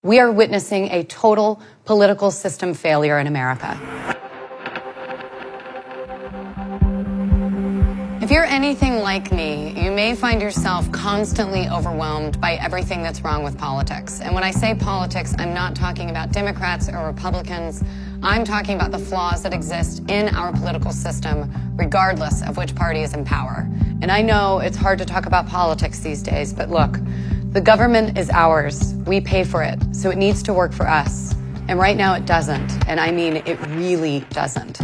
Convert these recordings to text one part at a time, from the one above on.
We are witnessing a total political system failure in America. If you're anything like me, you may find yourself constantly overwhelmed by everything that's wrong with politics. And when I say politics, I'm not talking about Democrats or Republicans. I'm talking about the flaws that exist in our political system, regardless of which party is in power. And I know it's hard to talk about politics these days, but look, the government is ours. We pay for it, so it needs to work for us. And right now it doesn't, and I mean it really doesn't.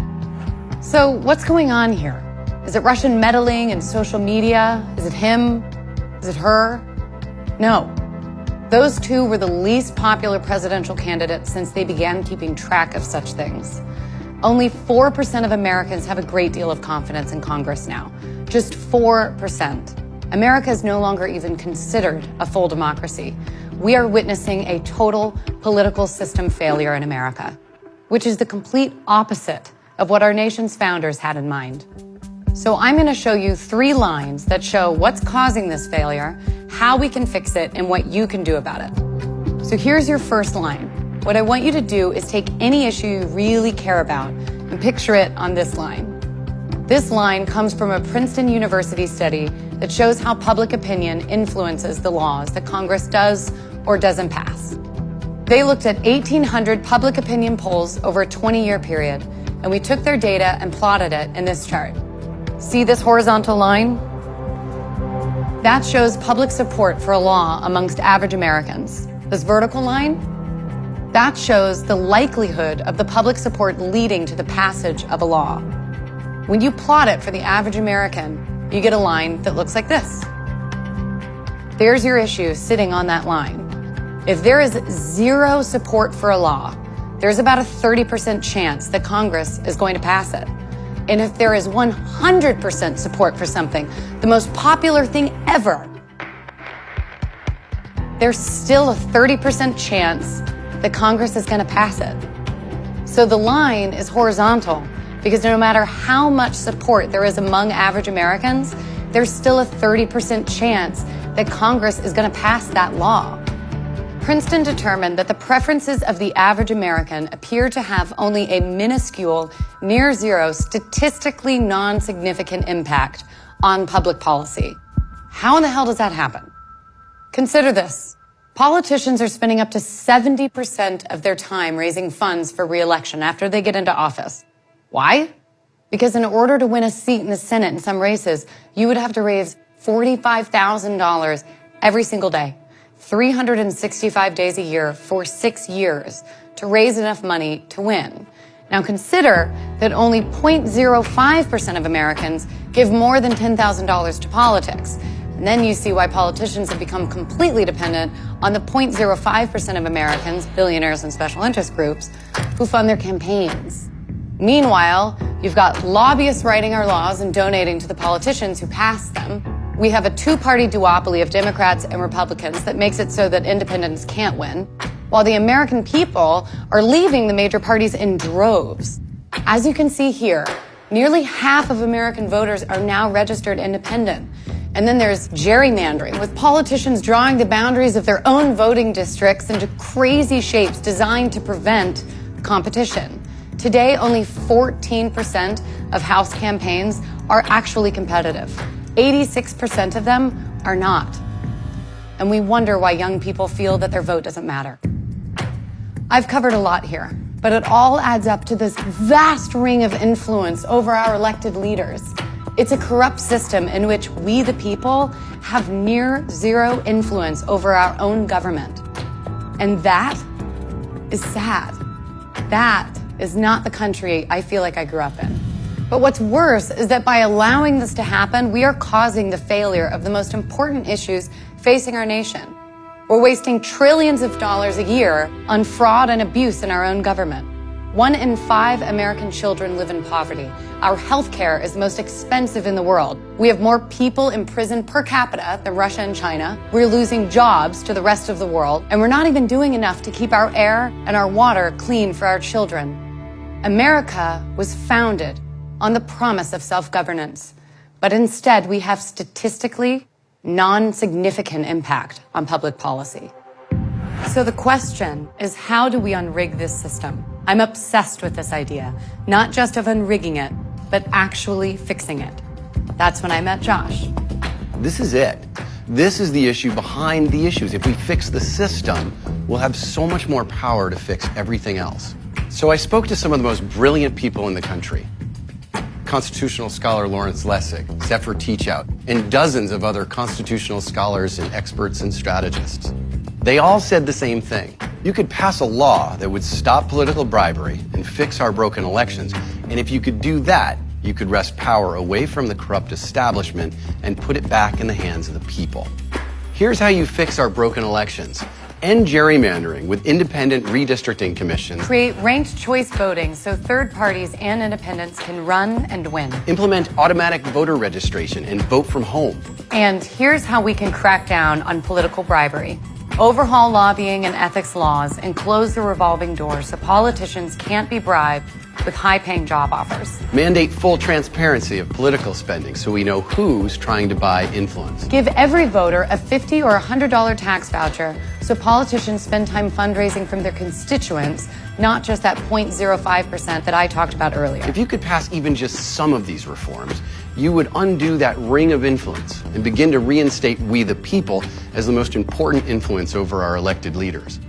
So what's going on here? Is it Russian meddling in social media? Is it him? Is it her? No. Those two were the least popular presidential candidates since they began keeping track of such things. Only 4% of Americans have a great deal of confidence in Congress now. Just 4%. America is no longer even considered a full democracy. We are witnessing a total political system failure in America, which is the complete opposite of what our nation's founders had in mind. So I'm going to show you 3 lines that show what's causing this failure, how we can fix it, and what you can do about it. So here's your first line. What I want you to do is take any issue you really care about and picture it on this line. This line comes from a Princeton University study that shows how public opinion influences the laws that Congress does or doesn't pass. They looked at 1,800 public opinion polls over a 20-year period, and we took their data and plotted it in this chart. See this horizontal line? That shows public support for a law amongst average Americans. This vertical line? That shows the likelihood of the public support leading to the passage of a law. When you plot it for the average American, you get a line that looks like this. There's your issue sitting on that line. If there is 0 support for a law, there's about a 30% chance that Congress is going to pass it. And if there is 100% support for something, the most popular thing ever, there's still a 30% chance that Congress is going to pass it. So the line is horizontal because no matter how much support there is among average Americans, there's still a 30% chance that Congress is going to pass that law. Princeton determined that the preferences of the average American appear to have only a minuscule, near zero, statistically non-significant impact on public policy. How in the hell does that happen? Consider this. Politicians are spending up to 70% of their time raising funds for re-election after they get into office. Why? Because in order to win a seat in the Senate in some races, you would have to raise $45,000 every single day, 365 days a year for 6 years to raise enough money to win. Now consider that only 0.05% of Americans give more than $10,000 to politics. And then you see why politicians have become completely dependent on the 0.05% of Americans, billionaires and special interest groups, who fund their campaigns. Meanwhile, you've got lobbyists writing our laws and donating to the politicians who pass them. We have a 2-party duopoly of Democrats and Republicans that makes it so that independents can't win, while the American people are leaving the major parties in droves. As you can see here, nearly half of American voters are now registered independent. And then there's gerrymandering, with politicians drawing the boundaries of their own voting districts into crazy shapes designed to prevent competition. Today, only 14% of House campaigns are actually competitive. 86% of them are not. And we wonder why young people feel that their vote doesn't matter. I've covered a lot here, but it all adds up to this vast ring of influence over our elected leaders. It's a corrupt system in which we, the people, have near zero influence over our own government. And that is sad. That is not the country I feel like I grew up in. But what's worse is that by allowing this to happen, we are causing the failure of the most important issues facing our nation. We're wasting trillions of dollars a year on fraud and abuse in our own government. 1 in 5 American children live in poverty. Our health care is the most expensive in the world. We have more people in prison per capita than Russia and China. We're losing jobs to the rest of the world, and we're not even doing enough to keep our air and our water clean for our children. America was founded on the promise of self-governance, but instead we have statistically non-significant impact on public policy. So the question is, how do we unrig this system? I'm obsessed with this idea, not just of unrigging it, but actually fixing it. That's when I met Josh. This is it. This is the issue behind the issues. If we fix the system, we'll have so much more power to fix everything else. So I spoke to some of the most brilliant people in the country. Constitutional scholar Lawrence Lessig, Zephyr Teachout, and dozens of other constitutional scholars and experts and strategists. They all said the same thing. You could pass a law that would stop political bribery and fix our broken elections. And if you could do that, you could wrest power away from the corrupt establishment and put it back in the hands of the people. Here's how you fix our broken elections. End gerrymandering with independent redistricting commissions. Create ranked choice voting so third parties and independents can run and win. Implement automatic voter registration and vote from home. And here's how we can crack down on political bribery. Overhaul lobbying and ethics laws and close the revolving door so politicians can't be bribed with high-paying job offers. Mandate full transparency of political spending so we know who's trying to buy influence. Give every voter a $50 or $100 tax voucher so politicians spend time fundraising from their constituents, not just that 0.05% that I talked about earlier. If you could pass even just some of these reforms, you would undo that ring of influence and begin to reinstate we the people as the most important influence over our elected leaders.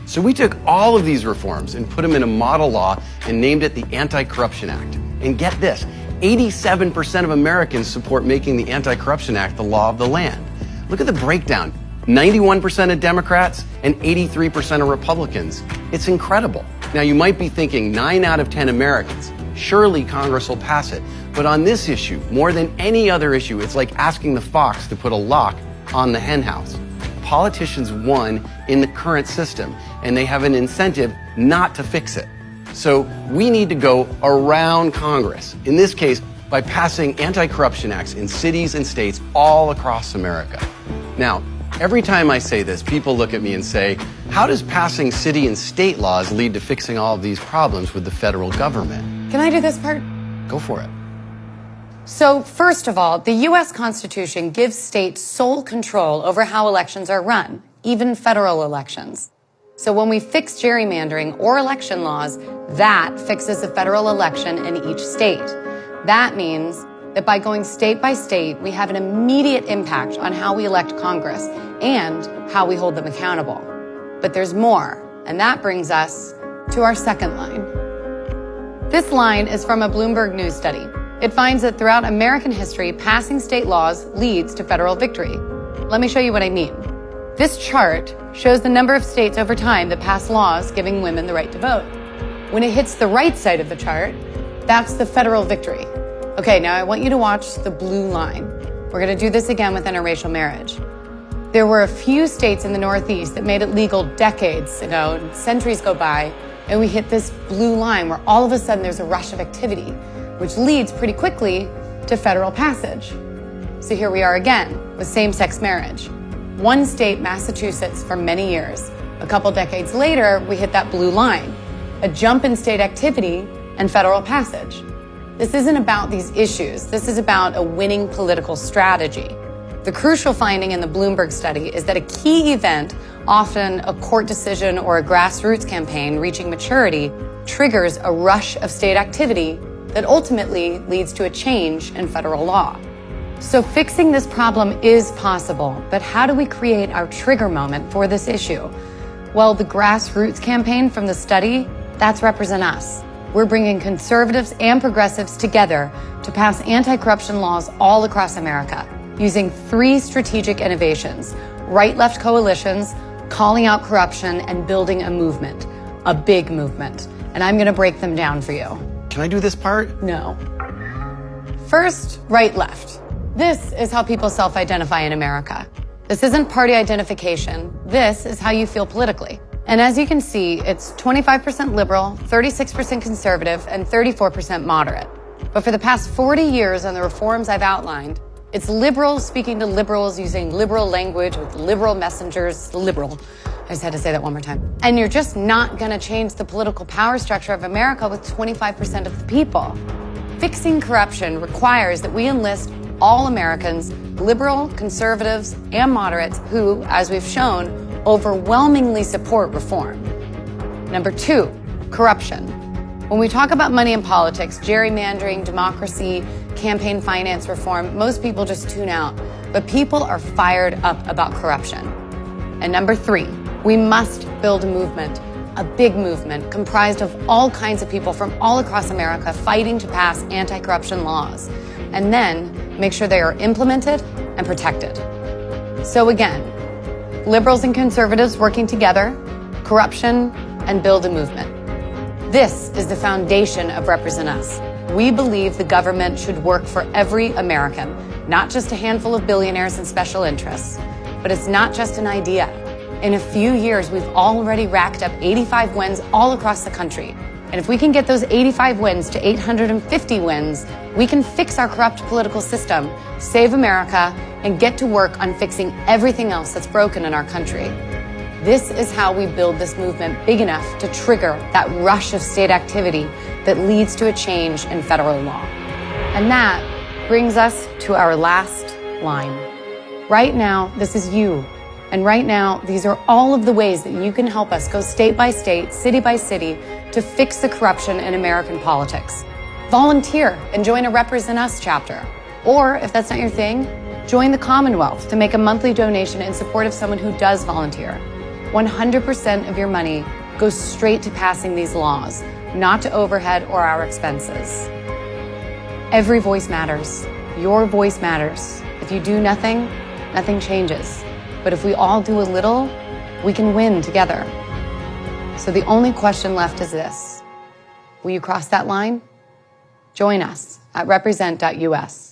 So we took all of these reforms and put them in a model law and named it the Anti-Corruption Act. And get this, 87% of Americans support making the Anti-Corruption Act the law of the land. Look at the breakdown. 91% of Democrats and 83% of Republicans. It's incredible. Now you might be thinking 9 out of 10 Americans. Surely Congress will pass it. But on this issue, more than any other issue, it's like asking the fox to put a lock on the henhouse. Politicians won in the current system, and they have an incentive not to fix it. So we need to go around Congress, in this case, by passing anti-corruption acts in cities and states all across America. Now, every time I say this, people look at me and say, how does passing city and state laws lead to fixing all of these problems with the federal government? Can I do this part? Go for it. So, first of all, the U.S. Constitution gives states sole control over how elections are run, even federal elections. So when we fix gerrymandering or election laws, that fixes the federal election in each state. That means that by going state by state, we have an immediate impact on how we elect Congress and how we hold them accountable. But there's more, and that brings us to our second line. This line is from a Bloomberg News study. It finds that throughout American history, passing state laws leads to federal victory. Let me show you what I mean. This chart shows the number of states over time that pass laws giving women the right to vote. When it hits the right side of the chart, that's the federal victory. Okay, now I want you to watch the blue line. We're going to do this again with interracial marriage. There were a few states in the Northeast that made it legal decades ago, centuries go by, and we hit this blue line where all of a sudden there's a rush of activity, which leads pretty quickly to federal passage. So here we are again with same-sex marriage. One state, Massachusetts, for many years. A couple decades later, we hit that blue line, a jump in state activity and federal passage. This isn't about these issues. This is about a winning political strategy. The crucial finding in the Bloomberg study is that a key event, often a court decision or a grassroots campaign reaching maturity, triggers a rush of state activity that ultimately leads to a change in federal law. So fixing this problem is possible, but how do we create our trigger moment for this issue? Well, the grassroots campaign from the study, that's Represent Us. We're bringing conservatives and progressives together to pass anti-corruption laws all across America using 3 strategic innovations: right-left coalitions, calling out corruption, and building a movement, a big movement. And I'm gonna break them down for you. Can I do this part? No. First, right-left. This is how people self-identify in America. This isn't party identification. This is how you feel politically. And as you can see, it's 25% liberal, 36% conservative, and 34% moderate. But for the past 40 years on the reforms I've outlined, it's liberals speaking to liberals using liberal language with liberal messengers, liberal. I just had to say that one more time. And you're just not gonna change the political power structure of America with 25% of the people. Fixing corruption requires that we enlist all Americans, liberal, conservatives, and moderates who, as we've shown, overwhelmingly support reform. Number 2, corruption. When we talk about money in politics, gerrymandering, democracy, campaign finance reform, most people just tune out. But people are fired up about corruption. And number 3, we must build a movement, a big movement comprised of all kinds of people from all across America fighting to pass anti-corruption laws, and then make sure they are implemented and protected. So again, liberals and conservatives working together, corruption, and build a movement. This is the foundation of Represent Us. We believe the government should work for every American, not just a handful of billionaires and special interests. But it's not just an idea. In a few years, we've already racked up 85 wins all across the country. And if we can get those 85 wins to 850 wins, we can fix our corrupt political system, save America, and get to work on fixing everything else that's broken in our country. This is how we build this movement big enough to trigger that rush of state activity that leads to a change in federal law. And that brings us to our last line. Right now, this is you. And right now, these are all of the ways that you can help us go state by state, city by city, to fix the corruption in American politics. Volunteer and join a Represent Us chapter. Or, if that's not your thing, join the Commonwealth to make a monthly donation in support of someone who does volunteer. 100% of your money goes straight to passing these laws, not to overhead or our expenses. Every voice matters. Your voice matters. If you do nothing, nothing changes. But if we all do a little, we can win together. So the only question left is this: will you cross that line? Join us at represent.us.